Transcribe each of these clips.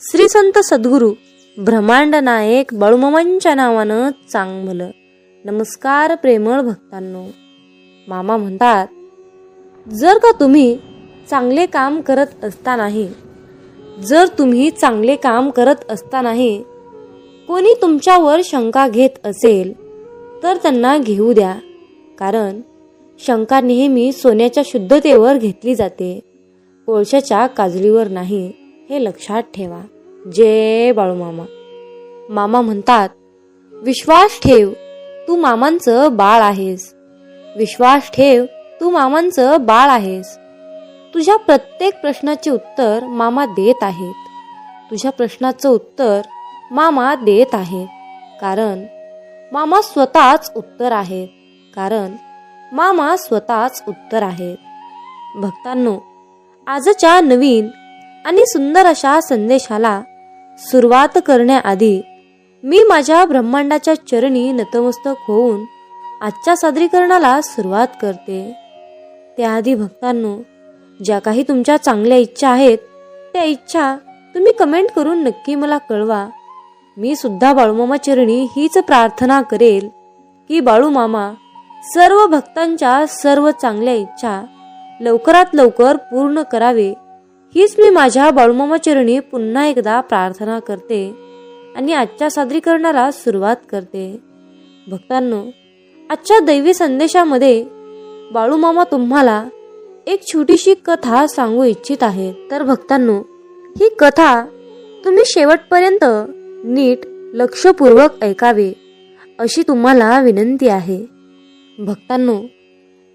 श्री संत सद्गुरू ब्रह्मांड नायक बाळूमामांच्या नावानं चांगलं. नमस्कार प्रेमळ भक्तांनो. मामा म्हणतात, जर का तुम्ही चांगले काम करत असतानाही कोणी तुमच्यावर शंका घेत असेल तर त्यांना घेऊ द्या, कारण शंका नेहमी सोन्याच्या शुद्धतेवर घेतली जाते, कोळशाच्या काजळीवर नाही, हे लक्षात ठेवा. जय बाळूमामा. मामा म्हणतात, विश्वास ठेव, तू मामांचं बाळ आहेस. विश्वास ठेव, तू मामांचं बाळ आहेस. तुझ्या प्रत्येक प्रश्नाचे उत्तर मामा देत आहेत. तुझ्या प्रश्नाचं उत्तर मामा देत आहेत, कारण मामा स्वतःच उत्तर आहेत. भक्तांनो, आजच्या नवीन आणि सुंदर अशा संदेशाला सुरुवात करण्याआधी मी माझ्या ब्रह्मांडाच्या चरणी नतमस्तक होऊन आजच्या सादरीकरणाला सुरुवात करते. त्याआधी भक्तांनो, ज्या काही तुमच्या चांगल्या इच्छा आहेत त्या इच्छा तुम्ही कमेंट करून नक्की मला कळवा. मी सुद्धा बाळूमामा चरणी हीच प्रार्थना करेल की बाळूमामा सर्व भक्तांच्या सर्व चांगल्या इच्छा लवकरात लवकर पूर्ण करावे. हीच मी माझ्या बाळूमामा चरणी पुन्हा एकदा प्रार्थना करते आणि आजच्या सादरीकरणाला सुरुवात करते. भक्तांनो, आजच्या दैवी संदेशामध्ये बाळूमामा तुम्हाला एक छोटीशी कथा सांगू इच्छित आहे. तर भक्तांनो, ही कथा तुम्ही शेवटपर्यंत नीट लक्षपूर्वक ऐकावे अशी तुम्हाला विनंती आहे. भक्तांनो,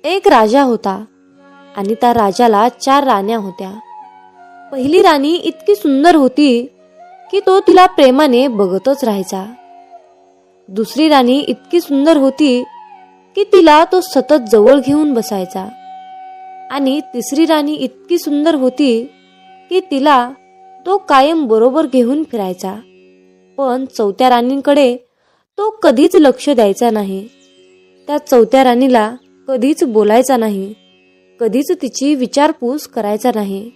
एक राजा होता आणि त्या राजाला 4 राण्या होत्या. पहिली राणी इतकी सुंदर होती की तो तिला प्रेमाने बघतच राहायचा. दुसरी राणी इतकी सुंदर होती की तिला तो सतत जवळ घेऊन बसायचा. आणि तिसरी राणी इतकी सुंदर होती की तिला तो कायम बरोबर घेऊन फिरायचा. पण चौथ्या राणींकडे तो कधीच लक्ष द्यायचा नाही. त्या चौथ्या राणीला कधीच बोलायचा नाही, कधीच तिची विचारपूस करायचा नाही.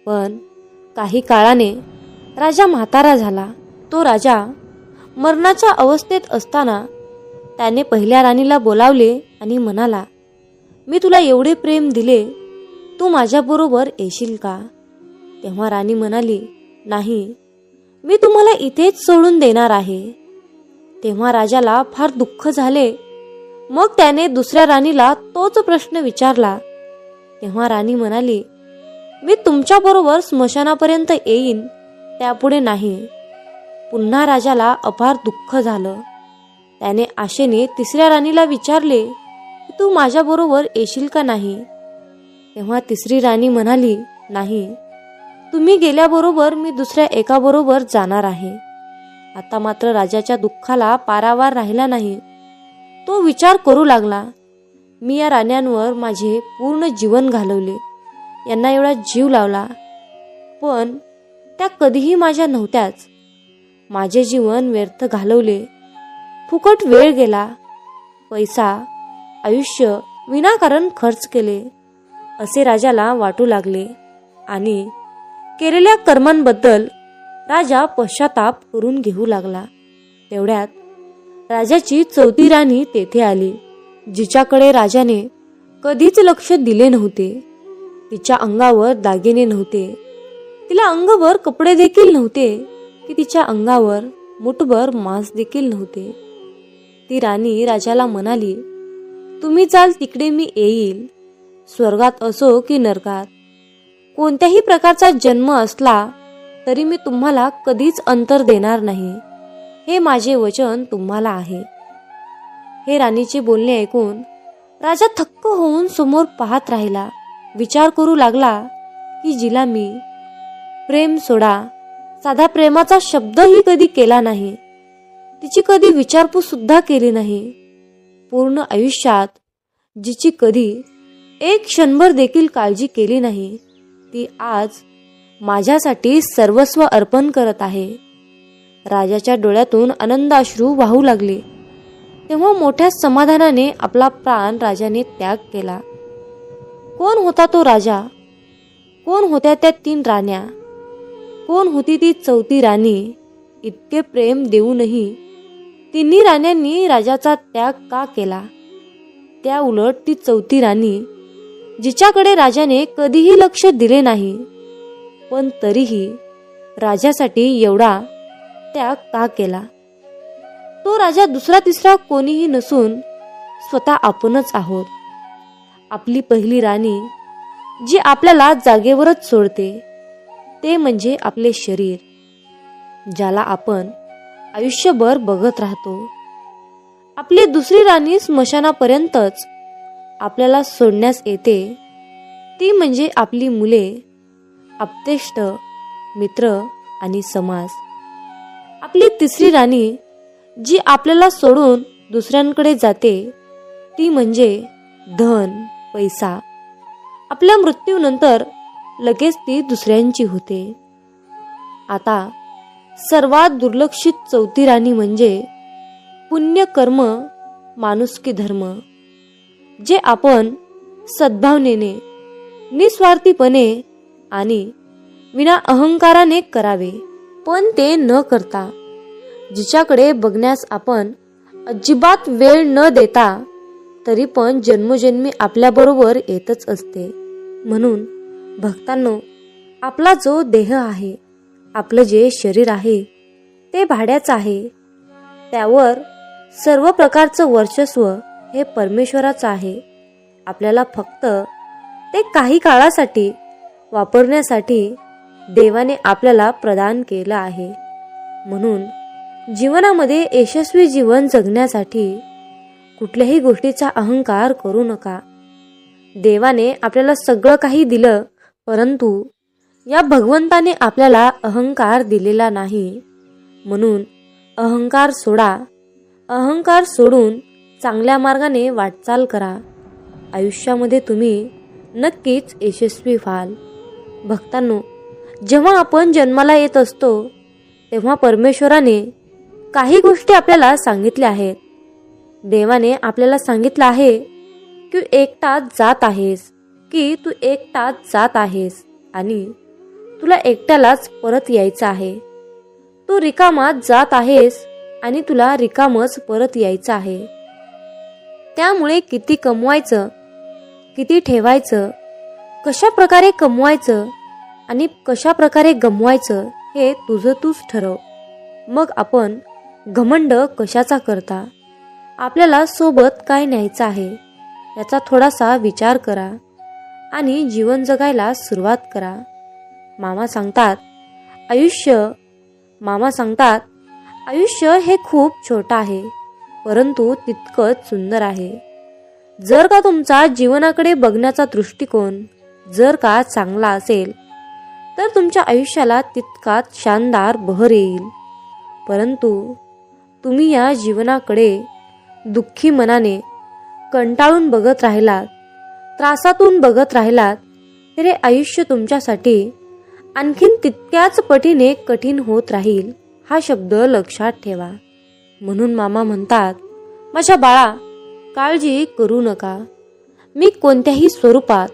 पण काही काळाने राजा म्हातारा झाला. तो राजा मरणाच्या अवस्थेत असताना त्याने पहिल्या राणीला बोलावले आणि म्हणाला, मी तुला एवढे प्रेम दिले, तू माझ्याबरोबर येशील का? तेव्हा राणी म्हणाली, नाही, मी तुम्हाला इथेच सोडून देणार आहे. तेव्हा राजाला फार दुःख झाले. मग त्याने दुसऱ्या राणीला तोच प्रश्न विचारला. तेव्हा राणी म्हणाली, मी तुमच्या बरोबर स्मशानापर्यंत येईन, त्यापुढे नाही. पुन्हा राजाला अपार दुःख झालं. त्याने आशेने तिसऱ्या राणीला विचारले, तू माझ्या बरोबर येशील का नाही? तेव्हा तिसरी राणी म्हणाली, नाही, तुम्ही गेल्याबरोबर मी दुसऱ्या एका बरोबर जाणार आहे. आता मात्र राजाच्या दुःखाला पारावार राहिला नाही. तो विचार करू लागला, मी या राण्यांवर माझे पूर्ण जीवन घालवले, यांना एवढा जीव लावला, पण त्या कधीही माझ्या नव्हत्याच. माझे जीवन व्यर्थ घालवले, फुकट वेळ गेला, पैसा, आयुष्य विनाकारण खर्च केले असे राजाला वाटू लागले. आणि केलेल्या कर्मांबद्दल राजा पश्चाताप करून घेऊ लागला. तेवढ्यात राजाची चौथी राणी तेथे आली, जिच्याकडे राजाने कधीच लक्ष दिले नव्हते. तिच्या अंगावर दागिने नव्हते, तिला अंगभर कपडे देखील नव्हते, की तिच्या अंगावर मुठभर मांस देखील नव्हते. ती राणी राजाला म्हणाली, तुम्ही जाल तिकडे मी येईल, स्वर्गात असो की नरकात, कोणत्याही प्रकारचा जन्म असला तरी मी तुम्हाला कधीच अंतर देणार नाही, हे माझे वचन तुम्हाला आहे. हे राणीचे बोलणे ऐकून राजा थक्क होऊन समोर पाहत राहिला. विचार करू लागला की जिला मी प्रेम सोडा, साधा प्रेमाचा शब्दही कधी केला नाही, तिची कधी विचारपूस सुद्धा केली नाही, पूर्ण आयुष्यात जिची कधी एक क्षणभर देखील काळजी केली नाही, ती आज माझ्यासाठी सर्वस्व अर्पण करत आहे. राजाच्या डोळ्यातून आनंदाश्रू वाहू लागले. तेव्हा मोठ्या समाधानाने आपला प्राण राजाने त्याग केला. कोण होता तो राजा? कोण होत्या त्या 3 राण्या? कोण होती ती चौथी राणी? इतके प्रेम देऊनही तिन्ही राण्यांनी राजाचा त्याग का केला? त्या उलट ती चौथी राणी, जिच्याकडे राजाने कधीही लक्ष दिले नाही, पण तरीही राजासाठी एवढा त्याग का केला? तो राजा दुसरा तिसरा कोणीही नसून स्वतः आपणच आहोत. आपली पहिली राणी जी आपल्याला जागेवरच सोडते ते म्हणजे आपले शरीर, ज्याला आपण आयुष्यभर बघत राहतो. आपली दुसरी राणी स्मशानापर्यंतच आपल्याला सोडण्यास येते, ती म्हणजे आपली मुले, आप्तेष्ट, मित्र आणि समाज. आपली तिसरी राणी जी आपल्याला सोडून दुसऱ्यांकडे जाते ती म्हणजे धन, पैसा. आपल्या मृत्यूनंतर लगेच ती दुसऱ्यांची होते. आता सर्वात दुर्लक्षित चौथी राणी म्हणजे पुण्य कर्म, माणुसकी धर्म, जे आपण सद्भावनेने, निस्वार्थीपणे आणि विना अहंकाराने करावे. पण ते न करता, जिच्याकडे बघण्यास आपण अजिबात वेळ न देता तरी पण जन्मोजन्मी आपल्याबरोबर येतच असते. म्हणून भक्तांनो, आपला जो देह आहे, आपलं जे शरीर आहे ते भाड्याचं आहे. त्यावर सर्व प्रकारचं वर्चस्व हे परमेश्वराचं आहे. आपल्याला फक्त ते काही काळासाठी वापरण्यासाठी देवाने आपल्याला प्रदान केलं आहे. म्हणून जीवनामध्ये यशस्वी जीवन जगण्यासाठी कुठल्याही गोष्टीचा अहंकार करू नका. देवाने आपल्याला सगळं काही दिलं, परंतु या भगवंताने आपल्याला अहंकार दिलेला नाही. म्हणून अहंकार सोडा. अहंकार सोडून चांगल्या मार्गाने वाटचाल करा. आयुष्यामध्ये तुम्ही नक्कीच यशस्वी व्हाल. भक्तांनो, जेव्हा आपण जन्माला येत असतो तेव्हा परमेश्वराने काही गोष्टी आपल्याला सांगितल्या आहेत. देवाने आपल्याला सांगितलं आहे की एकटाच जात आहेस, की तू एकटाच जात आहेस आणि तुला एकट्यालाच परत यायचं आहे. तू रिकामाच जात आहेस आणि तुला रिकामच परत यायचं आहे. त्यामुळे किती कमवायचं, किती ठेवायचं, कशा प्रकारे कमवायचं आणि कशा प्रकारे गमवायचं हे तुझं तूच ठरव. मग आपण घमंड कशाचा करता? आपल्याला सोबत काय न्यायचं आहे याचा थोडासा विचार करा आणि जीवन जगायला सुरुवात करा. मामा सांगतात आयुष्य हे खूप छोटं आहे, परंतु तितकंच सुंदर आहे. जर का तुमचा जीवनाकडे बघण्याचा दृष्टिकोन जर का चांगला असेल तर तुमच्या आयुष्याला तितकाच शानदार बहर येईल. परंतु तुम्ही या जीवनाकडे दुःखी मनाने कंटाळून बघत राहिलात, त्रासातून बघत राहिलात, तर हे आयुष्य तुमच्यासाठी आणखीन तितक्याच पटीने कठीण होत राहील. हा शब्द लक्षात ठेवा. म्हणून मामा म्हणतात, माझ्या बाळा, काळजी करू नका. मी कोणत्याही स्वरूपात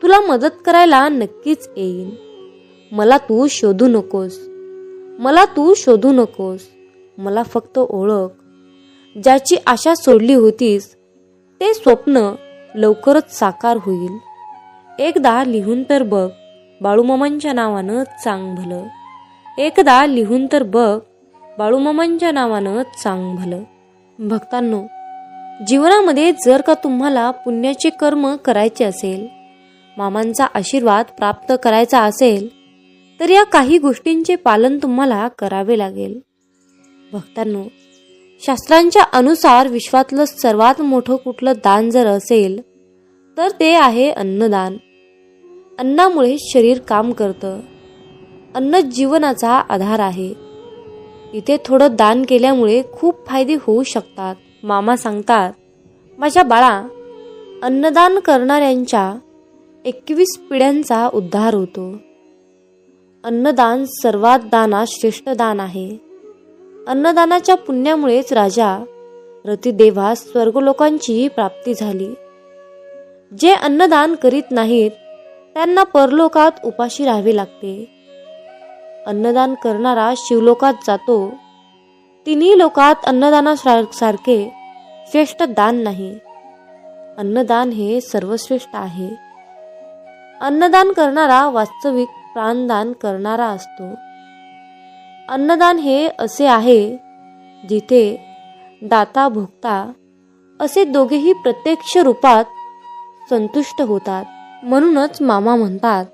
तुला मदत करायला नक्कीच येईन. मला तू शोधू नकोस. मला फक्त ओळख. ज्याची आशा सोडली होतीस ते स्वप्न लवकरच साकार होईल. एकदा लिहून तर बघ, बाळूमामांच्या नावानं चांग भलं. एकदा लिहून तर बघ, बाळूमामांच्या नावानं चांग भलं. भक्तांनो, जीवनामध्ये जर का तुम्हाला पुण्याचे कर्म करायचे असेल, मामांचा आशीर्वाद प्राप्त करायचा असेल, तर या काही गोष्टींचे पालन तुम्हाला करावे लागेल. भक्तांनो, शास्त्रांच्या अनुसार विश्वातलं सर्वात मोठं कुठलं दान जर असेल तर ते आहे अन्नदान. अन्नामुळे शरीर काम करतं. अन्न जीवनाचा आधार आहे. इथे थोडं दान केल्यामुळे खूप फायदे होऊ शकतात. मामा सांगतात, माझ्या बाळा, अन्नदान करणाऱ्यांच्या 21 पिढ्यांचा उद्धार होतो. अन्नदान सर्वात दानात श्रेष्ठ दान आहे. अन्नदानाच्या पुण्यामुळेच राजा रतिदेवास स्वर्गलोकांची प्राप्ती झाली. जे अन्नदान करीत नाहीत त्यांना परलोकात उपाशी राहावे लागते. अन्नदान करणारा शिवलोकात जातो, तिन्ही लोकात अन्नदानासारखे श्रेष्ठ दान नाही. अन्नदान हे सर्वश्रेष्ठ आहे. अन्नदान करणारा वास्तविक प्राणदान करणारा असतो. अन्नदान हे असे आहे जिथे दाता भोक्ता असे दोघेही प्रत्यक्ष रूपात संतुष्ट होतात. म्हणूनच मामा म्हणतात,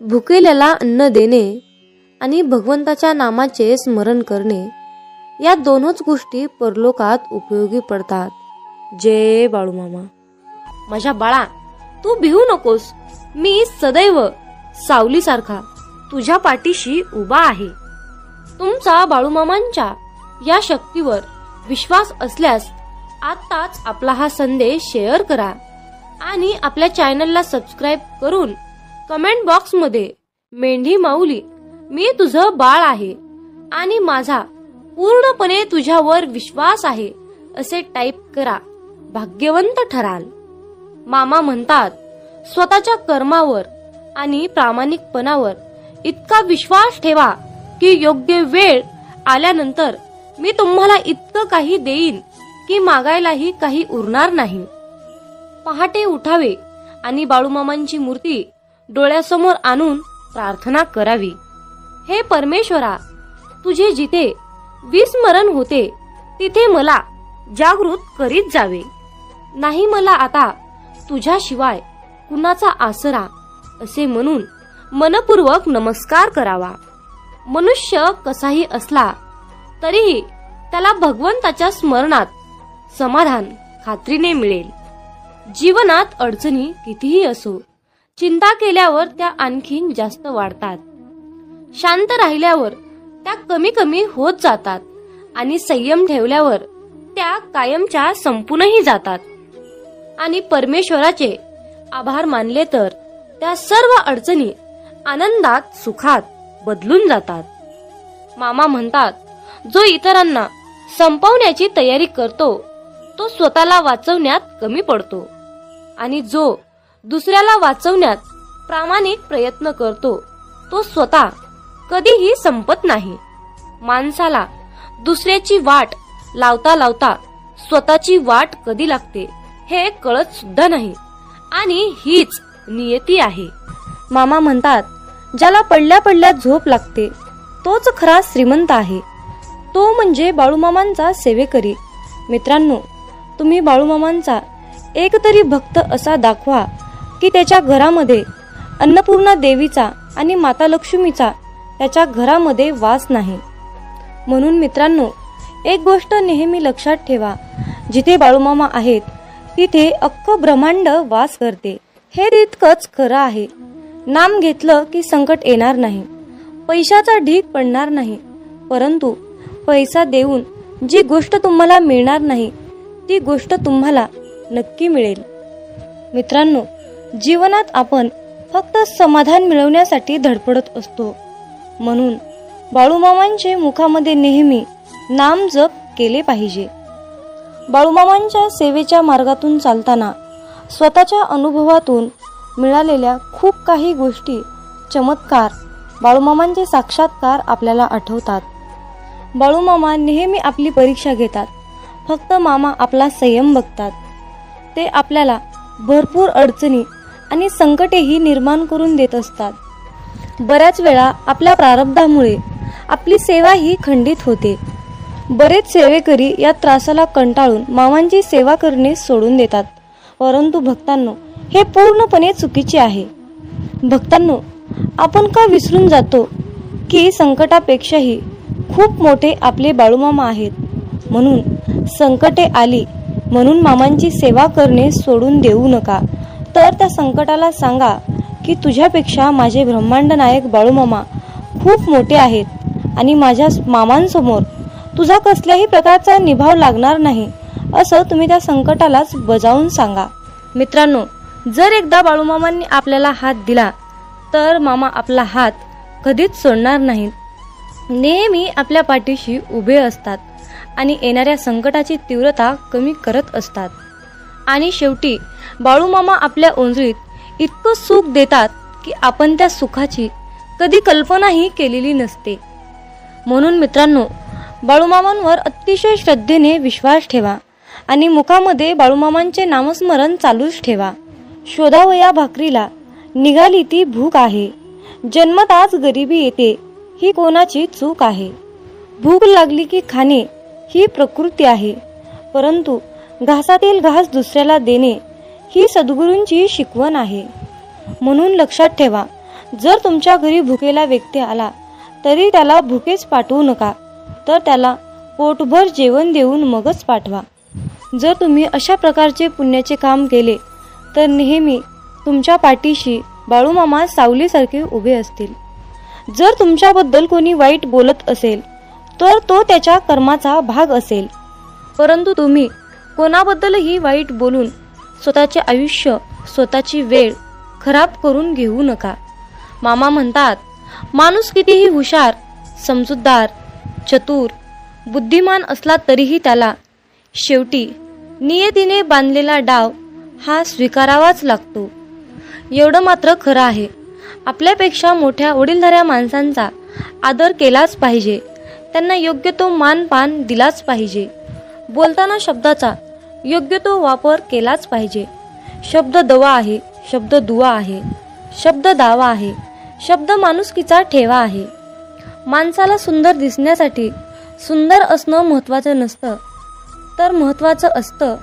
भुकेल्याला अन्न देणे आणि भगवंताच्या नामाचे स्मरण करणे या दोनच गोष्टी परलोकात उपयोगी पडतात. जय बाळूमामा. माझ्या बाळा, तू भिवू नकोस. मी सदैव सावलीसारखा तुझ्या पाठीशी उभा आहे. तुमचा बाळूमामांच्या या शक्तीवर विश्वास असल्यास आत्ताच आपला हा संदेश शेअर करा आणि आपल्या चॅनलला सबस्क्राईब करून कमेंट बॉक्समध्ये मेंढी माऊली, मी तुझं बाळ आहे आणि माझा पूर्णपणे तुझ्यावर विश्वास आहे असे टाईप करा. भाग्यवंत ठराल. मामा म्हणतात, स्वतःच्या कर्मावर आणि प्रामाणिकपणावर इतका विश्वास ठेवा की योग्य वेळ आल्यानंतर मी तुम्हाला इतकं काही देईन की मागायलाही काही उरणार नाही. पहाटे उठावे आणि बाळूमामांची मूर्ती डोळ्यासमोर आणून प्रार्थना करावी. हे परमेश्वरा, तुझे जिथे विस्मरण होते तिथे मला जागृत करीत जावे. नाही मला आता तुझ्याशिवाय कुणाचा आसरा असे म्हणून मनपूर्वक नमस्कार करावा. मनुष्य कसाही असला तरीही त्याला भगवंताच्या स्मरणात समाधान खात्रीने मिळेल. जीवनात अडचणी कितीही असो, चिंता केल्यावर त्या आणखीन जास्त वाढतात. शांत राहिल्यावर त्या कमी कमी होत जातात आणि संयम ठेवल्यावर त्या कायमच्या संपूनही जातात. आणि परमेश्वराचे आभार मानले तर त्या सर्व अडचणी आनंदात सुखात बदलून जातात. मामा म्हणतात, जो इतरांना संपवण्याची तयारी करतो तो स्वतःला वाचवण्यात कमी पडतो आणि जो दुसऱ्याला वाचवण्यात प्रामाणिक प्रयत्न करतो तो स्वतः कधीही संपत नाही. माणसाला दुसऱ्याची वाट लावता लावता स्वतःची वाट कधी लागते हे कळत सुद्धा नाही आणि हीच नियती आहे. मामा म्हणतात, ज्याला पडल्या पडल्या झोप लागते तोच खरा श्रीमंत आहे. तो म्हणजे बाळूमामांचा सेवेकरी. मित्रांनो, तुम्ही बाळूमामांचा एक तरी भक्त असा दाखवा की त्याच्या घरामध्ये अन्नपूर्णा देवीचा आणि माता लक्ष्मीचा त्याच्या घरामध्ये वास नाही. म्हणून मित्रांनो, एक गोष्ट नेहमी लक्षात ठेवा, जिथे बाळूमामा आहेत तिथे अख्खं ब्रह्मांड वास करते. हे तितकंच खरं आहे. नाम घेतलं की संकट येणार नाही, पैशाचा ढीग पडणार नाही, परंतु पैसा देऊन जी गोष्ट तुम्हाला मिळणार नाही ती गोष्ट तुम्हाला नक्की मिळेल. मित्रांनो, जीवनात आपण फक्त समाधान मिळवण्यासाठी धडपडत असतो. म्हणून बाळूमामांचे मुखामध्ये नेहमी नाम जप केले पाहिजे. बाळूमामांच्या सेवेच्या मार्गातून चालताना स्वतःच्या अनुभवातून मिळालेल्या खूप काही गोष्टी, चमत्कार, बाळूमामांचे साक्षात्कार आपल्याला आठवतात. बाळूमामा नेहमी आपली परीक्षा घेतात. फक्त मामा आपला संयम बघतात. ते आपल्याला भरपूर अडचणी आणि संकटेही निर्माण करून देत असतात. बऱ्याच वेळा आपल्या प्रारब्धामुळे आपली सेवा ही खंडित होते. बरेच सेवेकरी या त्रासाला कंटाळून मामांची सेवा करणे सोडून देतात. परंतु भक्तांनो, हे पूर्णपणे चुकीचे आहे. भक्तांनो, आपण का विसरून जातो की संकटापेक्षाही खूप मोठे आपले बाळूमामा आहेत. म्हणून संकटे आली म्हणून मामांची सेवा करणे सोडून देऊ नका. तर त्या संकटाला सांगा की तुझ्यापेक्षा माझे ब्रह्मांड नायक बाळूमामा खूप मोठे आहेत आणि माझ्या मामांसमोर तुझा कसल्याही प्रकारचा निभाव लागणार नाही, असं तुम्ही त्या संकटालाच बजावून सांगा. मित्रांनो, जर एकदा बाळूमामांनी आपल्याला हात दिला तर मामा आपला हात कधीच सोडणार नाहीत. नेहमी आपल्या पाठीशी उभे असतात आणि येणाऱ्या संकटाची तीव्रता कमी करत असतात. आणि शेवटी बाळूमामा आपल्या ओंजळीत इतकं सुख देतात की आपण त्या सुखाची कधी कल्पनाही केलेली नसते. म्हणून मित्रांनो, बाळूमामांवर अतिशय श्रद्धेने विश्वास ठेवा आणि मुखामध्ये बाळूमामांचे नामस्मरण चालूच ठेवा. शोधावया भाकरीला निघाली ती भूक आहे, जन्मताच गरिबी येते ही कोणाची चूक आहे. भूक लागली की खाणे ही प्रकृती आहे, परंतु घासातील घास दुसऱ्याला देणे ही सद्गुरूंची शिकवण आहे. म्हणून लक्षात ठेवा, जर तुमच्या घरी भुकेला व्यक्ती आला तरी त्याला भुकेच पाठवू नका, तर त्याला पोटभर जेवण देऊन मगच पाठवा. जर तुम्ही अशा प्रकारचे पुण्याचे काम केले तर नेहमी तुमच्या पाठीशी बाळूमामा सावलीसारखे उभे असतील. जर तुमच्याबद्दल कोणी वाईट बोलत असेल तर तो त्याच्या कर्माचा भाग असेल, परंतु तुम्ही कोणाबद्दलही वाईट बोलून स्वतःचे आयुष्य, स्वतःची वेळ खराब करून घेऊ नका. मामा म्हणतात, माणूस कितीही हुशार, समजूतदार, चतुर, बुद्धिमान असला तरीही त्याला शेवटी नियतीने बांधलेला डाव हा स्वीकारावाच लागतो. एवढं मात्र खरं आहे, आपल्यापेक्षा मोठ्या वडीलधाऱ्या माणसांचा आदर केलाच पाहिजे, त्यांना योग्य तो मानपान दिलाच पाहिजे. बोलताना शब्दाचा योग्य तो वापर केलाच पाहिजे. शब्द दवा आहे, शब्द दुवा आहे, शब्द दावा आहे, शब्द माणुसकीचा ठेवा आहे. माणसाला सुंदर दिसण्यासाठी सुंदर असणं महत्त्वाचं नसतं, तर महत्त्वाचं असतं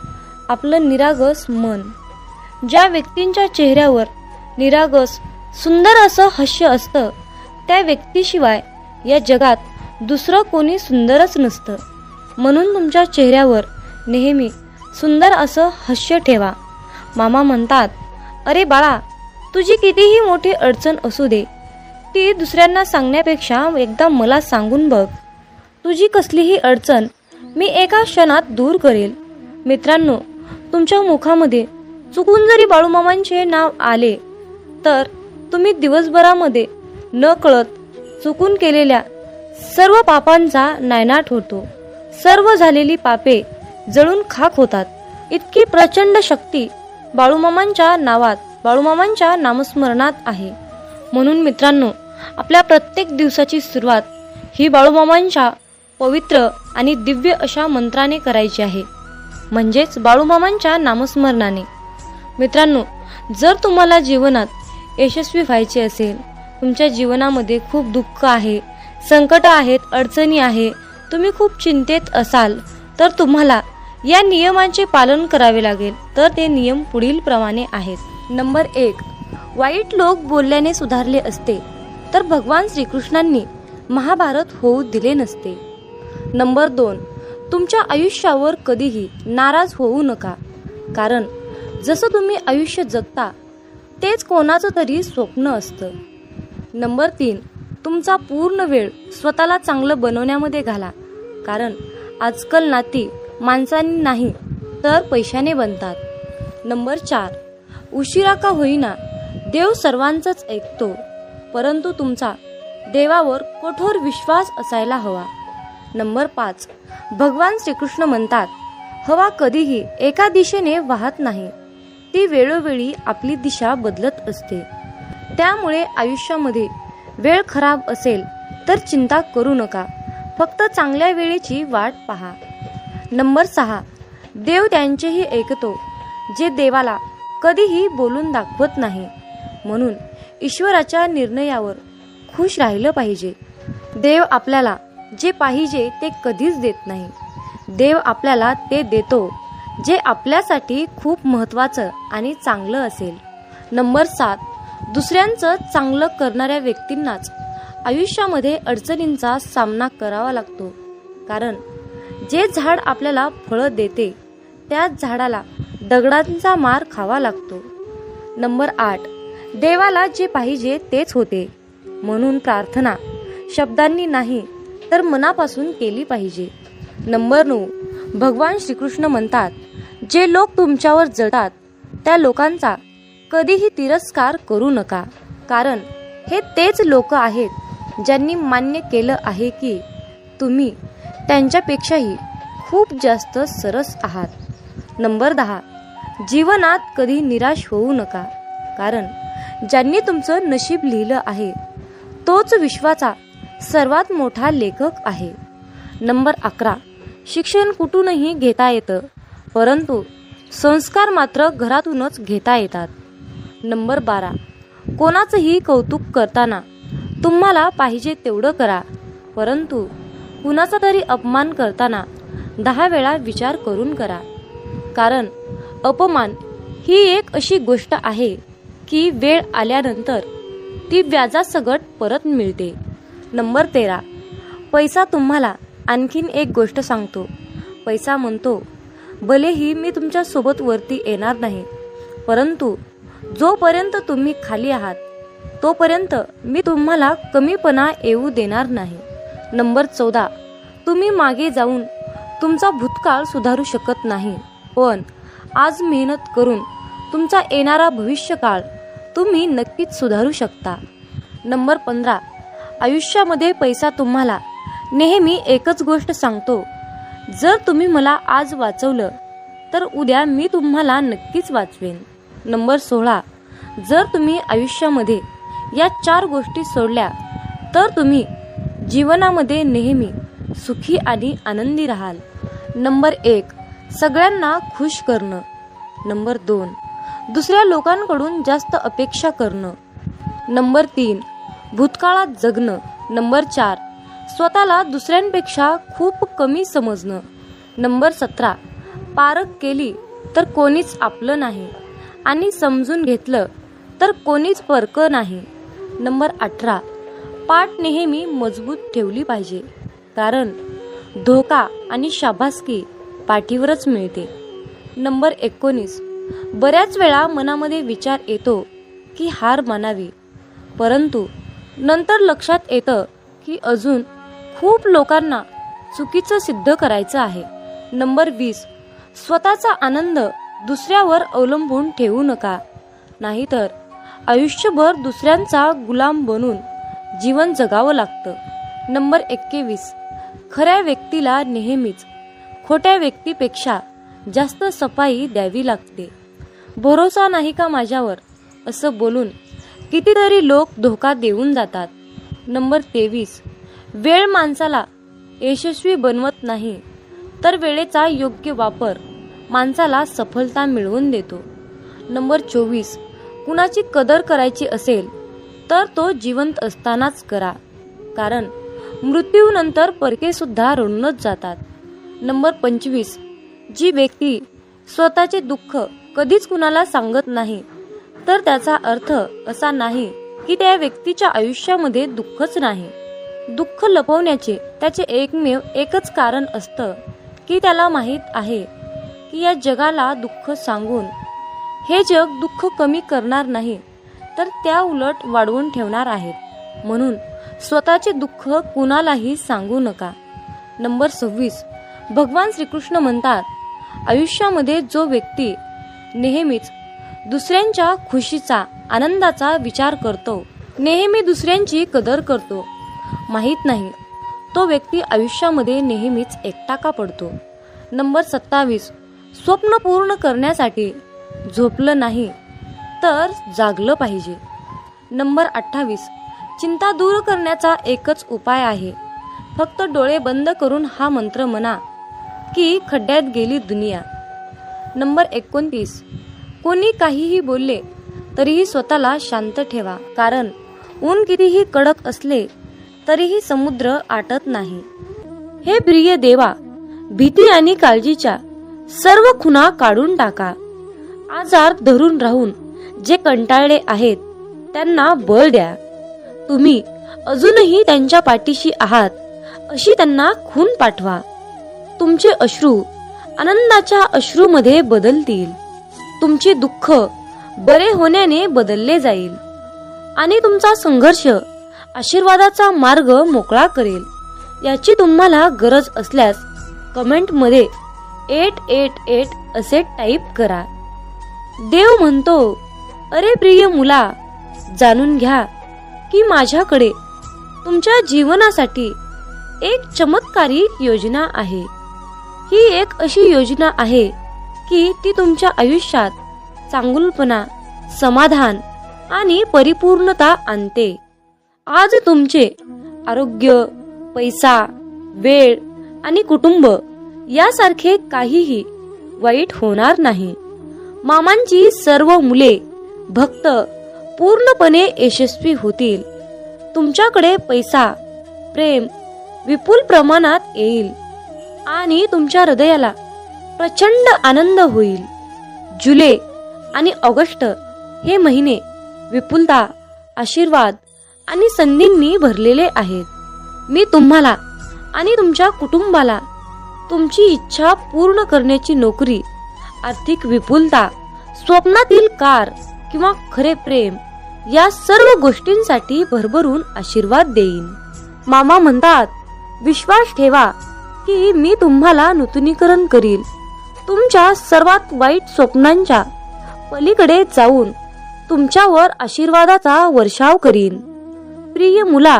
आपलं निरागस मन. ज्या व्यक्तींच्या चेहऱ्यावर निरागस सुंदर असं हास्य असतं, त्या व्यक्तीशिवाय या जगात दुसरं कोणी सुंदरच नसतं. म्हणून तुमच्या चेहऱ्यावर नेहमी सुंदर असं हास्य ठेवा. मामा म्हणतात, अरे बाळा, तुझी कितीही मोठी अडचण असू दे, ती दुसऱ्यांना सांगण्यापेक्षा एकदा मला सांगून बघ. तुझी कसलीही अडचण मी एका क्षणात दूर करेल. मित्रांनो, तुमच्या मुखामध्ये चुकून जरी बाळूमामांचे नाव आले तर तुम्ही दिवसभरामध्ये न कळत चुकून केलेल्या सर्व पापांचा नायनाट होतो. सर्व झालेली पापे जळून खाक होतात. इतकी प्रचंड शक्ती बाळूमामांच्या नावात, बाळूमामांच्या नामस्मरणात आहे. म्हणून मित्रांनो, आपल्या प्रत्येक दिवसाची सुरुवात ही बाळूमामांच्या पवित्र आणि दिव्य अशा मंत्राने करायची आहे, म्हणजेच बाळूमामांच्या नामस्मरणाने. मित्रांनो, जर तुम्हाला जीवनात यशस्वी व्हायचे असेल, तुमच्या जीवनामध्ये खूप दुःख आहे, संकट आहेत, अडचणी आहे, तुम्ही खूप चिंतेत असाल, तर तुम्हाला या नियमांचे पालन करावे लागेल. तर ते नियम पुढील प्रमाणे आहेत. नंबर 1, वाईट लोक बोलल्याने सुधारले असते तर भगवान श्रीकृष्णांनी महाभारत होऊ दिले नसते. नंबर 2, तुमच्या आयुष्यावर कधीही नाराज होऊ नका, कारण जसं तुम्ही आयुष्य जगता तेच कोणाचं तरी स्वप्न असतं. नंबर 3, तुमचा पूर्ण वेळ स्वतःला चांगलं बनवण्यामध्ये घाला, कारण आजकाल नाती माणसांनी नाही तर पैशाने बनतात. नंबर 4, उशिरा का होईना देव सर्वांचंच ऐकतो, परंतु तुमचा देवावर कठोर विश्वास असायला हवा. नंबर 5, भगवान श्रीकृष्ण म्हणतात, हवा कधीही एका दिशेने वाहत नाही, ती वेळोवेळी आपली दिशा बदलत असते. त्यामुळे आयुष्यामध्ये वेळ खराब असेल तर चिंता करू नका, फक्त चांगल्या वेळेची वाट पहा. नंबर 6, देव त्यांचेही ऐकतो जे देवाला कधीही बोलून दाखवत नाही. म्हणून ईश्वराच्या निर्णयावर खुश राहिलं पाहिजे. देव आपल्याला जे पाहिजे ते कधीच देत नाही. देव आपल्याला ते देतो जे आपल्यासाठी खूप महत्त्वाचं आणि चांगलं असेल. नंबर 7, दुसऱ्यांचं चांगलं करणाऱ्या व्यक्तींनाच आयुष्यामध्ये अडचणींचा सामना करावा लागतो, कारण जे झाड आपल्याला फळं देते त्याच झाडाला दगडांचा मार खावा लागतो. नंबर 8, देवाला जे पाहिजे तेच होते, म्हणून प्रार्थना शब्दांनी नाही तर मनापासून केली पाहिजे. नंबर 9, भगवान श्रीकृष्ण म्हणतात, जे लोक तुमच्यावर जळतात त्या लोकांचा कधीही तिरस्कार करू नका, कारण हे तेच लोक आहेत ज्यांनी मान्य केलं आहे की तुम्ही त्यांच्यापेक्षाही खूप जास्त सरस आहात. नंबर 10, जीवनात कधी निराश होऊ नका, कारण ज्यांनी तुमचं नशीब लिहिलं आहे तोच विश्वाचा सर्वात मोठा लेखक आहे. नंबर 11, शिक्षण कुठूनही घेता येतं, परंतु संस्कार मात्र घरातूनच घेता येतात. नंबर 12, कोणाचंही कौतुक करताना तुम्हाला पाहिजे तेवढं करा, परंतु कुणाचा तरी अपमान करताना 10 वेळा विचार करून करा. कारण अपमान ही एक अशी गोष्ट आहे की वेळ आल्यानंतर ती व्याजासकट परत मिळते. नंबर 13, पैसा तुम्हाला आणखीन एक गोष्ट सांगतो. पैसा म्हणतो, भलेही मी तुमच्या सोबत वरती येणार नाही, परंतु जोपर्यंत तुम्ही खाली आहात तोपर्यंत मी तुम्हाला कमीपणा येऊ देणार नाही. नंबर 14, तुम्ही मागे जाऊन तुमचा भूतकाळ सुधारू शकत नाही, पण आज मेहनत करून तुमचा येणारा भविष्यकाळ तुम्ही नक्कीच सुधारू शकता. नंबर 15, आयुष्यामध्ये पैसा तुम्हाला नेहमी एकच गोष्ट सांगतो, जर तुम्ही मला आज वाचवलं तर उद्या मी तुम्हाला नक्कीच वाचवेन. नंबर 16, जर तुम्ही आयुष्यामध्ये या 4 गोष्टी सोडल्या तर तुम्ही जीवनामध्ये नेहमी सुखी आणि आनंदी राहाल. नंबर 1, सगळ्यांना खुश करणं. नंबर 2, दुसऱ्या लोकांकडून जास्त अपेक्षा करणं. नंबर 3, भूतकाळात जगणं. नंबर 4, स्वतःला दुसऱ्यांपेक्षा खूप कमी समजणं. नंबर 17, पारख केली तर कोणीच आपलं नाही आणि समजून घेतलं तर कोणीच परकं नाही. नंबर 18, पाठ नेहमी मजबूत ठेवली पाहिजे, कारण धोका आणि शाबासकी पाठीवरच मिळते. नंबर 19, बऱ्याच वेळा मनामध्ये विचार येतो की हार मानावी, परंतु नंतर लक्षात येतं की अजून खूप लोकांना चुकीचं सिद्ध करायचं आहे. नंबर 20, स्वतःचा आनंद दुसऱ्यावर अवलंबून ठेवू नका, नाहीतर आयुष्यभर दुसऱ्यांचा गुलाम बनून जीवन जगावं लागतं. नंबर 21, खऱ्या व्यक्तीला नेहमीच खोट्या व्यक्तीपेक्षा जास्त सफाई द्यावी लागते. भरोसा नाही का माझ्यावर असं बोलून कितीतरी लोक धोका देऊन जातात. नंबर 23, वेळ माणसाला यशस्वी बनवत नाही, तर वेळेचा योग्य वापर माणसाला सफलता मिळवून देतो. नंबर 24, कुणाची कदर करायची असेल तर तो जिवंत असतानाच करा, कारण मृत्यूनंतर परके सुद्धा रडूनच जातात. नंबर 25, जी व्यक्ती स्वतःचे दुःख कधीच कुणाला सांगत नाही तर त्याचा अर्थ असा नाही की त्या व्यक्तीच्या आयुष्यामध्ये दुःखच नाही. दुःख लपवण्याचे त्याचे एकमेव एकच कारण असतं की त्याला माहीत आहे की या जगाला दुःख सांगून हे जग दुःख कमी करणार नाही, तर त्या उलट वाढवून ठेवणार आहेत. म्हणून स्वतःचे दुःख कुणालाही सांगू नका. नंबर 26, भगवान श्रीकृष्ण म्हणतात, आयुष्यामध्ये जो व्यक्ती नेहमीच दुसऱ्यांच्या खुशीचा, आनंदाचा विचार करतो, नेहमी दुसऱ्यांची कदर करतो, माहीत नाही तो व्यक्ती आयुष्यामध्ये नेहमीच एकटा का पडतो. नंबर 27, स्वप्न पूर्ण करण्यासाठी झोपलं नाही तर जागलं पाहिजे. नंबर 28, चिंता दूर करण्याचा एकच उपाय आहे, फक्त डोळे बंद करून हा मंत्र म्हणा की खड्ड्यात गेली दुनिया. नंबर 29, कोणी काहीही बोलले तरीही स्वतःला शांत ठेवा, कारण ऊन कितीही कडक असले तरीही समुद्र आटत नाही. हे प्रिय देवा, भीती आणि काळजीच्या सर्व खुणा काढून टाका. आजार धरून राहून जे कंटाळले आहेत त्यांना बळ द्या. तुम्ही अजूनही त्यांच्या पाठीशी आहात अशी त्यांना खून पाठवा. तुमचे अश्रू आनंदाच्या अश्रूमध्ये बदलतील. तुमचे दुःख बरे होण्याने बदलले जाईल आणि तुमचा संघर्ष आशीर्वादाचा मार्ग मोकळा करेल. याची तुम्हाला गरज असल्यास कमेंट मध्ये 888 असे टाईप करा. देव म्हणतो, अरे प्रिय मुला, जाणून घ्या की माझ्याकडे तुमच्या जीवनासाठी एक चमत्कारिक योजना आहे. ही एक अशी योजना आहे की ती तुमच्या आयुष्यात चांगुलपणा, समाधान आणि परिपूर्णता आणते. आज तुमचे आरोग्य, पैसा, वेळ आणि कुटुंब यासारखे काहीही वाईट होणार नाही. मामांची सर्व मुले भक्त पूर्णपणे यशस्वी होतील. तुमच्याकडे पैसा, प्रेम विपुल प्रमाणात येईल आणि तुमच्या हृदयाला प्रचंड आनंद होईल. जुलै आणि ऑगस्ट हे महिने विपुलता, आशीर्वाद आणि संधींनी भरलेले आहेत. मी तुम्हाला आणि तुमच्या कुटुंबाला तुमची इच्छा पूर्ण करण्याची नोकरी, आर्थिक विपुलता, स्वप्नातील कार किंवा खरे प्रेम या सर्व गोष्टींसाठी भरभरून आशीर्वाद देईन. मामा म्हणतात, विश्वास ठेवा की मी तुम्हाला नूतनीकरण करील. तुमच्या सर्वात वाईट स्वप्नांच्या पलीकडे जाऊन तुमच्यावर आशीर्वादाचा वर्षाव करीन. प्रिय मुला,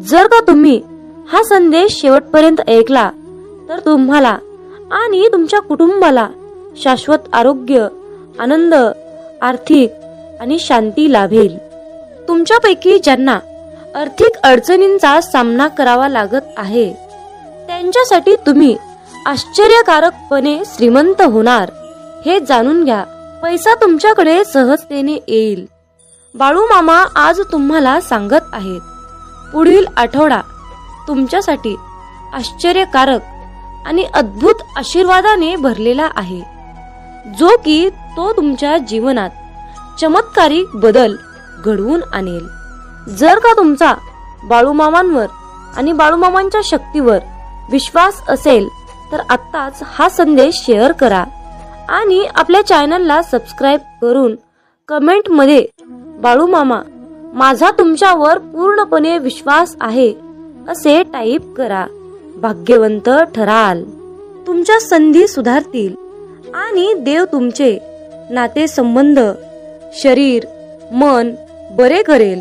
जर का तुम्ही हा संदेश शेवटपर्यंत ऐकला तर तुम्हाला आणि तुमच्या कुटुंबाला शाश्वत आरोग्य, आनंद, आर्थिक आणि शांती लाभेल. तुमच्यापैकी ज्यांना आर्थिक अडचणींचा सामना करावा लागत आहे त्यांच्यासाठी तुम्ही आश्चर्यकारकपणे श्रीमंत होणार हे जाणून घ्या. पैसा तुमच्याकडे सहजतेने येईल. बाळू मामा आज तुम्हाला सांगत आहेत, पुढील आठवडा तुमच्यासाठी आश्चर्यकारक आणि अद्भुत आशीर्वादाने भरलेला आहे, जो की तो तुमच्या जीवनात चमत्कारिक बदल घडवून आणेल. जर का तुमचा बाळूमामांवर आणि बाळूमामांच्या शक्तीवर विश्वास असेल तर आत्ताच हा संदेश शेअर करा आणि आपल्या चॅनलला सबस्क्राईब करून कमेंट मध्ये बाळूमामा, माझा तुमच्यावर पूर्णपणे विश्वास आहे असे टाईप करा. भाग्यवंत ठराल. तुमच्या संधी सुधारतील आणि देव तुमचे नातेसंबंध, शरीर, मन बरे करेल.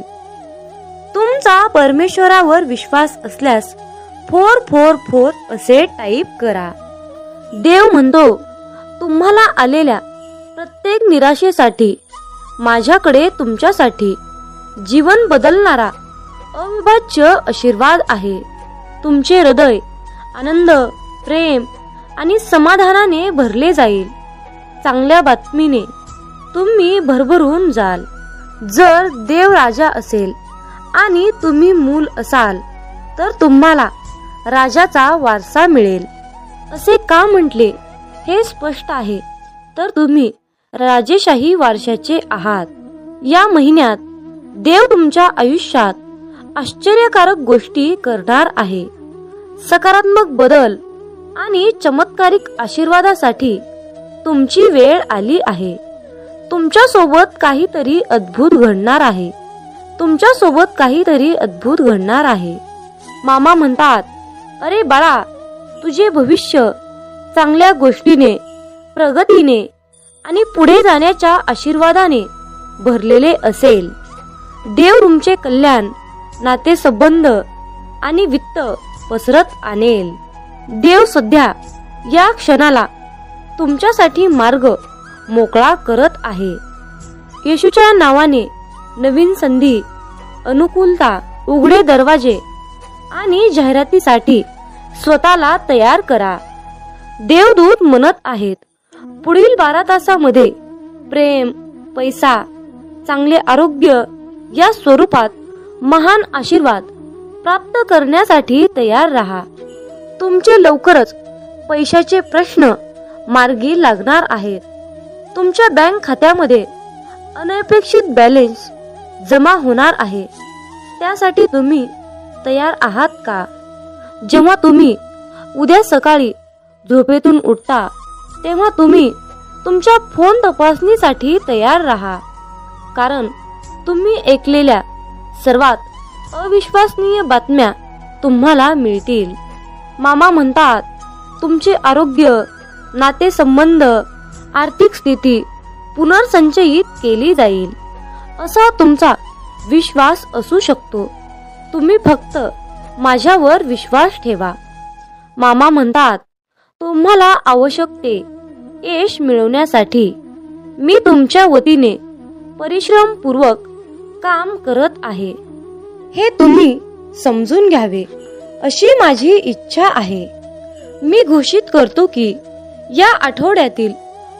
तुमचा परमेश्वरावर विश्वास असल्यास 444 असे टाईप करा. देव म्हणतो, तुम्हाला आलेल्या प्रत्येक निराशेसाठी माझ्याकडे तुमच्यासाठी जीवन बदलणारा अविभाज्य आशीर्वाद आहे. तुमचे हृदय आनंद, प्रेम आणि समाधानाने भरले जाईल. चांगल्या बातमीने तुम्ही भरभरून जाल. जर देव राजा असेल आणि तुम्ही मूल असाल तर तुम्हाला राजाचा वारसा मिळेल. असे का म्हटले हे स्पष्ट आहे, तर तुम्ही राजेशाही वारशाचे आहात. या महिन्यात देव तुमच्या आयुष्यात आश्चर्यकारक गोष्टी करणार आहे. सकारात्मक बदल आणि चमत्कारिक आशीर्वादासाठी तुमची वेळ आली आहे. तुमच्या सोबत काहीतरी अद्भुत घडणार आहे. तुमच्या सोबत काहीतरी अद्भुत घडणार आहे. मामा म्हणतात, अरे बाळा, तुझे भविष्य चांगल्या गोष्टीने, प्रगतीने आणि पुढे जाण्याच्या आशीर्वादाने भरलेले असेल. देव तुमचे कल्याण, नातेसंबंध आणि वित्त पसरत आणेल. देव सध्या या क्षणाला तुमच्यासाठी मार्ग मोकळा करत आहे. येशूच्या नावाने नवीन संधी, अनुकूलता, उघडे दरवाजे आणि जाहिरातीसाठी स्वतःला तयार करा. देवदूत म्हणत आहेत, पुढील 12 तासामध्ये प्रेम, पैसा, चांगले आरोग्य या स्वरूपात महान आशीर्वाद प्राप्त करण्यासाठी तयार राहा. तुमचे लवकरच पैशाचे प्रश्न मार्गी लागणार आहेत. तुमच्या बँक खात्यामध्ये अनपेक्षित बॅलन्स जमा होणार आहे. त्यासाठी तुम्ही तयार आहात का? जेव्हा तुम्ही उद्या सकाळी झोपेतून उठता तेव्हा तुम्ही तुमच्या फोन तपासणीसाठी तयार राहा, कारण तुम्ही ऐकलेल्या सर्वात अविश्वसनीय बातम्या तुम्हाला मिळतील. मामा म्हणतात, तुमचे आरोग्य, नातेसंबंध, आर्थिक स्थिती पुनर्संचयित केली जाईल असा तुमचा विश्वास असू शकतो. तुम्ही फक्त माझ्यावर विश्वास ठेवा. मामा म्हणतात, तुम्हाला आवश्यक ते यश मिळवण्यासाठी मी तुमच्या वतीने परिश्रमपूर्वक काम करत आहे. हे तुम्ही समजून घ्यावे अशी माझी इच्छा आहे. मी घोषित करतो की या आठवड्यातील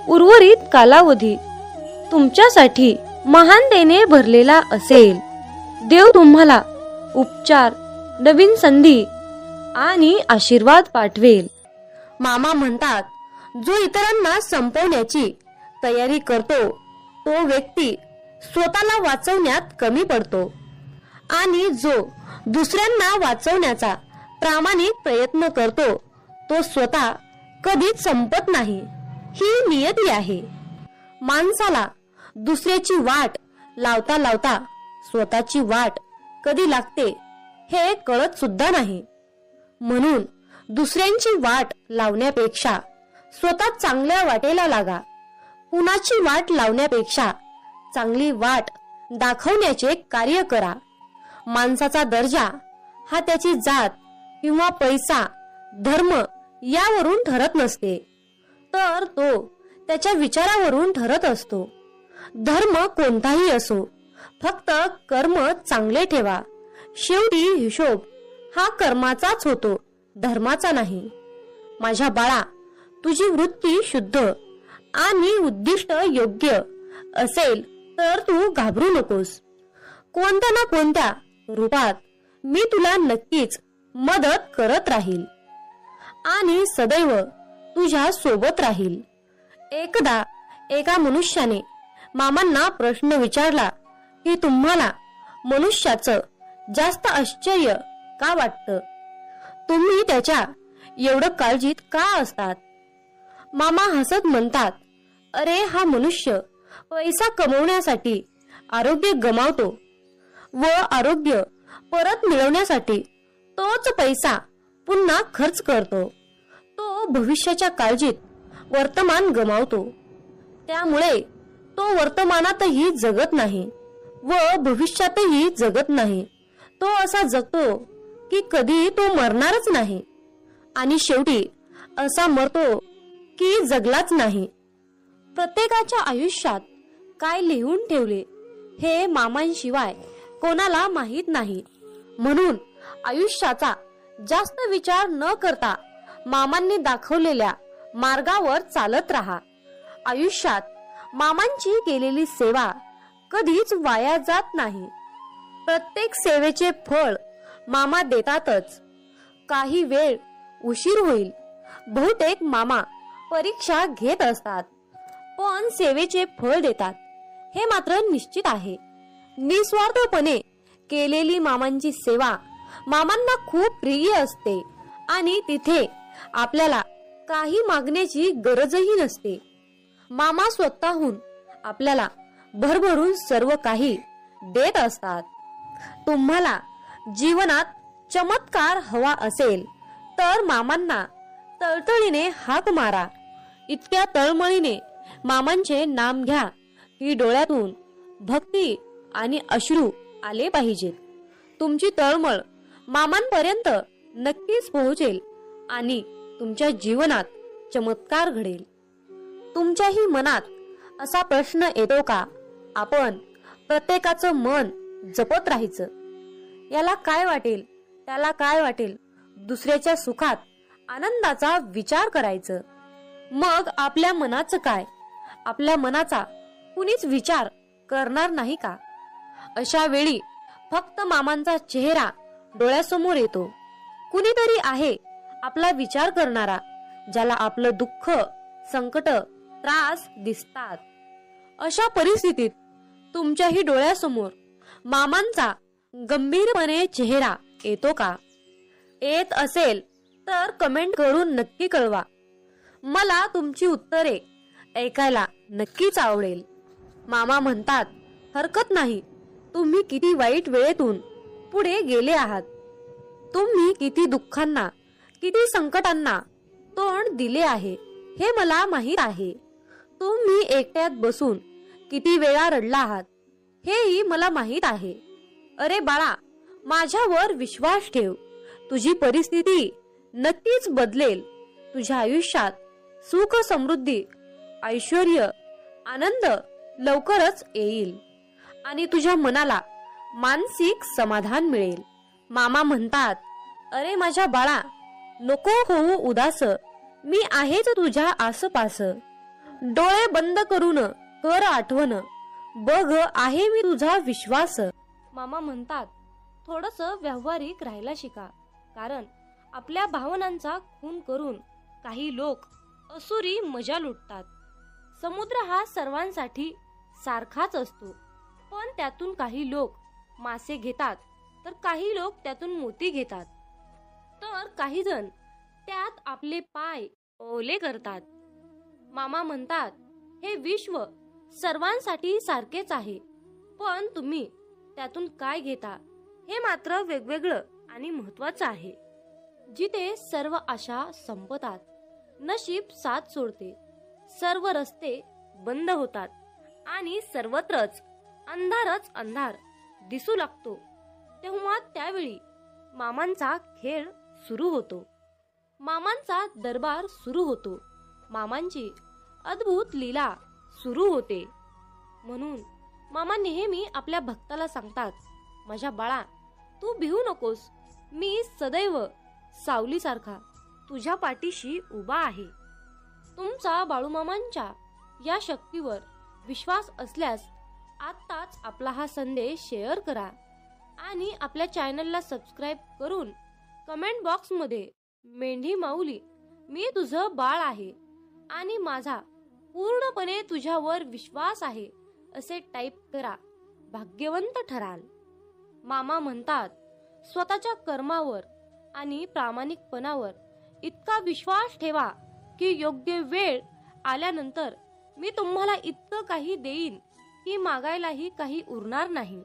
उर्वरित कालावधी तुमच्यासाठी महानतेने भरलेला असेल. देव तुम्हाला उपचार, नवीन संधी आणि आशीर्वाद पाठवेल. मामा म्हणतात, जो इतरांना संपवण्याची तयारी करतो तो व्यक्ती स्वतःला वाचवण्यात कमी पडतो आणि जो दुसऱ्यांना वाचवण्याचा प्रामाणिक प्रयत्न करतो तो स्वतः कधीच संपत नाही. ही नियती आहे. माणसाला दुसऱ्याची वाट लावता लावता स्वतःची वाट कधी लागते हे कळत सुद्धा नाही. म्हणून दुसऱ्यांची वाट लावण्यापेक्षा स्वतः चांगल्या वाटेला लागा. कुणाची वाट लावण्यापेक्षा चांगली वाट दाखवण्याचे कार्य करा. माणसाचा दर्जा हा त्याची जात किंवा पैसा, धर्म यावरून ठरत नसते, तर तो त्याच्या विचारावरून ठरत असतो. धर्म कोणताही असो, फक्त कर्म चांगले ठेवा. शेवटी हिशोब हा कर्माचाच होतो, धर्माचा नाही. माझ्या बाळा, तुझी वृत्ती शुद्ध आणि उद्दिष्ट योग्य असेल तर तू घाबरू नकोस. कोणत्या ना कोणत्या रूपात मी तुला नक्कीच मदत करत राहील आणि सदैव तुझ्या सोबत राहील. एकदा एका मनुष्याने मामांना प्रश्न विचारला की तुम्हाला मनुष्याचं जास्त आश्चर्य का वाटतं? तुम्ही त्याच्या एवढं काळजीत का असतात? मामा हसत म्हणतात, अरे हा मनुष्य पैसा कमवण्यासाठी आरोग्य गमावतो व आरोग्य परत मिळवण्यासाठी तोच पैसा पुन्हा खर्च करतो. तो भविष्याच्या काळजीत वर्तमान गमावतो. त्यामुळे तो वर्तमानातही जगत नाही व भविष्यातही जगत नाही. तो असा जगतो की कधी तो मरणारच नाही आणि शेवटी असा मरतो की जगलाच नाही. प्रत्येकाच्या आयुष्यात काय लिहून ठेवले हे मामांशिवाय कोणाला माहित नाही. म्हणून आयुष्याचा जास्त विचार न करता मामांनी दाखवलेल्या मार्गावर चालत राहा. आयुष्यात मामांची केलेली सेवा कधीच वाया जात नाही. प्रत्येक सेवेचे फळ मामा देतातच. काही वेळ उशीर होईल, बहुतेक मामा परीक्षा घेत असतात, पण सेवेचे फळ देतात हे मात्र निश्चित आहे. निस्वार्थपणे केलेली मामांची सेवा मामांना खूप प्रिय असते आणि तिथे आपल्याला काही मागण्याची गरजही नसते. मामा स्वतःहून आपल्याला भरभरून सर्व काही देत असतात. तुम्हाला जीवनात चमत्कार हवा असेल तर मामांना तळतळीने हाक मारा. इतक्या तळमळीने मामांचे नाम घ्या की डोळ्यातून भक्ती आणि अश्रू आले पाहिजेत. तुमची तळमळ मामांपर्यंत नक्कीच पोहोचेल आणि तुमच्या जीवनात चमत्कार घडेल. तुमच्याही मनात असा प्रश्न येतो का, आपण प्रत्येकाचं मन जपत राहायचं? याला काय वाटेल, त्याला काय वाटेल, दुसऱ्याच्या सुखात आनंदाचा विचार करायचं. मग आपल्या मनाचं काय? आपल्या मनाचा कुणीच विचार करणार नाही का? अशा वेळी फक्त मामांचा चेहरा डोळ्यासमोर येतो. कुणीतरी आहे आपला विचार करणारा, ज्याला आपलं दुःख, संकट, त्रास दिसतात. अशा परिस्थितीत तुमच्याही डोळ्यासमोर मामांचा गंभीरपणे चेहरा येतो का? येत असेल तर कमेंट करून नक्की कळवा. मला तुमची उत्तरे ऐकायला नक्कीच आवडेल. मामा म्हणतात, हरकत नाही, तुम्ही किती वाईट वेळेतून पुढे गेले आहात. तुम्ही किती दुःखांना, किती संकटांना तोंड दिले आहे हे मला माहीत आहे. तुम्ही एकट्यात बसून किती वेळा रडला आहात हेही मला माहीत आहे. अरे बाळा, माझ्यावर विश्वास ठेव. तुझी परिस्थिती नक्कीच बदलेल. तुझ्या आयुष्यात सुख, समृद्धी, ऐश्वर्य, आनंद लवकरच येईल आणि तुझ्या मनाला मानसिक समाधान मिळेल. मामा म्हणतात, अरे माझ्या बाळा, नको होऊ उदास, मी आहेच तुझ्या आसपास. डोळे बंद करून कर आठवण, बघ आहे मी तुझा विश्वास. मामा म्हणतात, थोडस व्यावहारिक राहायला शिका, कारण आपल्या भावनांचा खून करून काही लोक असुरी मजा लुटतात. समुद्र हा सर्वांसाठी सारखाच असतो, पण त्यातून काही लोक मासे घेतात तर काही लोक त्यातून मोती घेतात, तर काही जण त्यात आपले पाय ओले करतात. मामा म्हणतात, हे विश्व सर्वांसाठी सारखेच आहे, पण तुम्ही त्यातून काय घेता हे मात्र वेगवेगळं आणि महत्वाचं आहे. जिथे सर्व आशा संपतात, नशीब साथ सोडते, सर्व रस्ते बंद होतात आणि सर्वत्रच अंधारच अंधार दिसू लागतो, तेव्हा त्यावेळी मामांचा खेळ सुरू होतो. मामांचा दरबार सुरू होतो. मामांची अद्भुत लीला सुरू होते. म्हणून मामा नेहमी आपल्या भक्ताला सांगतात, माझ्या बाळा, तू भिवू नकोस, मी सदैव सावलीसारखा तुझ्या पाठीशी उभा आहे. तुमचा बाळूमामांच्या या शक्तीवर विश्वास असल्यास आत्ताच आपला हा संदेश शेअर करा आणि आपल्या चॅनलला सबस्क्राईब करून कमेंट बॉक्समध्ये मेंढी माऊली, मी तुझं बाळ आहे आणि माझा पूर्णपणे तुझ्यावर विश्वास आहे असे टाईप करा. भाग्यवंत ठराल. मामा म्हणतात, स्वतःच्या कर्मावर आणि प्रामाणिकपणावर इतका विश्वास ठेवा की योग्य वेळ आल्यानंतर मी तुम्हाला इतकं काही देईन की मागायलाही काही उरणार नाही.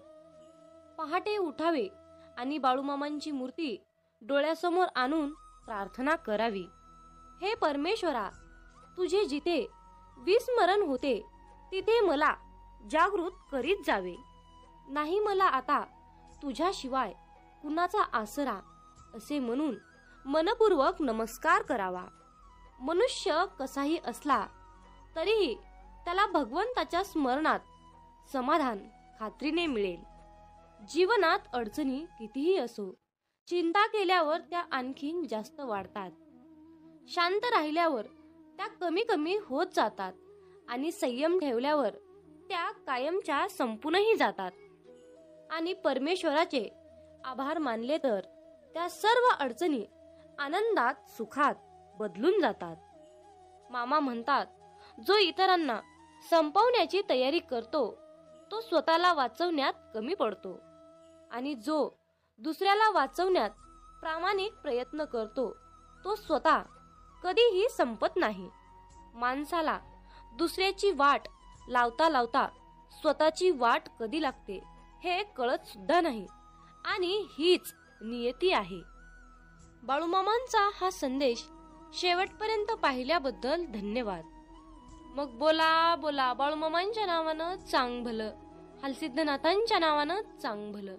पहाटे उठावे आणि बाळूमामांची मूर्ती डोळ्यासमोर आणून प्रार्थना करावी. हे परमेश्वरा, तुझे जिथे विस्मरण होते तिथे मला जागृत करीत जावे. नाही मला आता तुझ्याशिवाय कुणाचा आसरा असे म्हणून मनपूर्वक नमस्कार करावा. मनुष्य कसाही असला तरीही त्याला भगवंताच्या स्मरणात समाधान खात्रीने मिळेल. जीवनात अडचणी कितीही असो, चिंता केल्यावर त्या आणखीन जास्त वाढतात. शांत राहिल्यावर त्या कमी कमी होत जातात आणि संयम ठेवल्यावर त्या कायमच्या संपूनही जातात. आणि परमेश्वराचे आभार मानले तर त्या सर्व अडचणी आनंदात सुखात बदलून जातात. मामा म्हणतात, जो इतरांना संपवण्याची तयारी करतो तो स्वतःला वाचवण्यात कमी पडतो आणि जो दुसऱ्याला वाचवण्यात प्रामाणिक प्रयत्न करतो तो स्वतः कधीही संपत नाही. माणसाला दुसऱ्याची वाट लावता लावता स्वतःची वाट कधी लागते हे कळत सुद्धा नाही आणि हीच नियती आहे. बाळूमामांचा हा संदेश शेवटपर्यंत पाहिल्याबद्दल धन्यवाद. मग बोला बोला बाळूमामांच्या नावानं चांग भलं, हालसिद्धनाथांच्या नावानं चांग भलं.